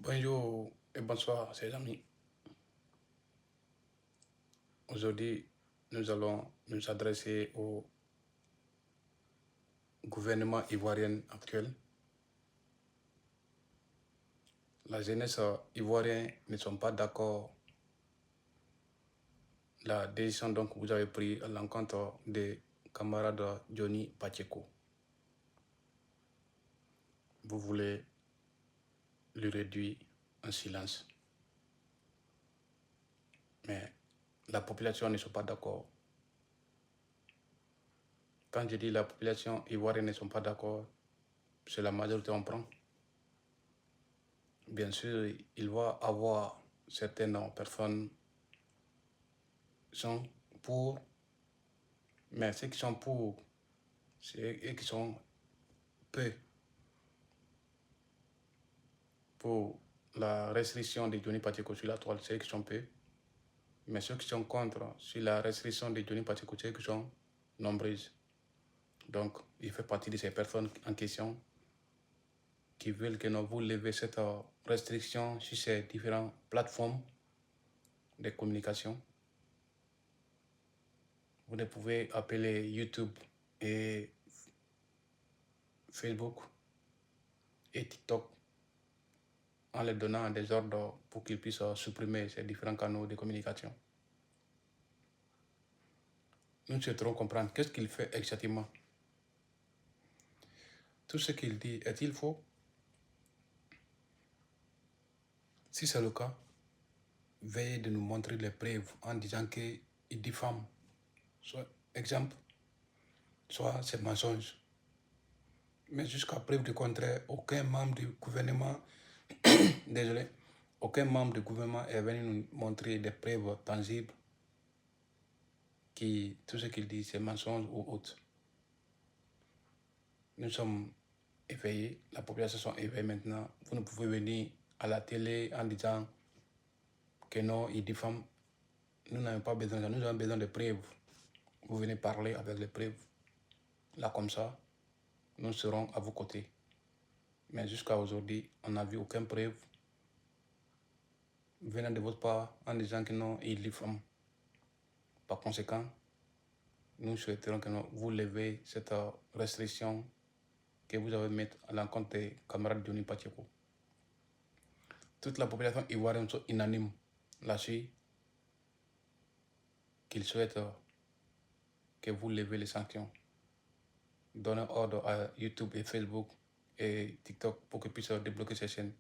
Bonjour et bonsoir, chers amis. Aujourd'hui, nous allons nous adresser au gouvernement ivoirien actuel. La jeunesse ivoirienne ne sont pas d'accord. La décision donc que vous avez prise à l'encontre des camarades Johnny Pacheco. Vous voulez le réduire en silence. Mais la population ne sont pas d'accord. Quand je dis la population ivoirienne ne sont pas d'accord, c'est la majorité on prend. Bien sûr, il va y avoir certaines personnes qui sont pour, mais ceux qui sont pour, c'est eux qui sont peu pour la restriction de Johnny Pacheco sur la toile, c'est eux qui sont peu. Mais ceux qui sont contre sur la restriction de Johnny Pacheco, c'est eux qui sont nombreuses. Donc, il fait partie de ces personnes en question qui veulent que nous vous levez cette restriction sur ces différentes plateformes de communication. Vous ne pouvez appeler YouTube et Facebook et TikTok en leur donnant des ordres pour qu'ils puissent supprimer ces différents canaux de communication. Nous souhaiterons comprendre qu'est-ce qu'il fait exactement. Tout ce qu'il dit, est-il faux? Si c'est le cas, veuillez de nous montrer les preuves en disant qu'il diffame. Soit exemple, soit c'est mensonge. Mais jusqu'à preuve du contraire, aucun membre du gouvernement, désolé, aucun membre du gouvernement est venu nous montrer des preuves tangibles qui tout ce qu'il dit c'est mensonge ou autre. Nous sommes éveillés, la population est éveillée maintenant. Vous ne pouvez venir à la télé en disant que non, il diffame. Nous n'avons pas besoin de ça, nous avons besoin de preuves. Vous venez parler avec les preuves. Là, comme ça, nous serons à vos côtés. Mais jusqu'à aujourd'hui, on n'a vu aucune preuve venant de votre part en disant que non, il diffame. Par conséquent, nous souhaiterons que vous levez cette restriction que vous avez mise à l'encontre des camarades Johnny Pacheco. Toute la population ivoirienne est unanime là-dessus qu'ils souhaitent que vous levez les sanctions. Donnez ordre à YouTube et Facebook et TikTok pour qu'ils puissent débloquer ces chaînes.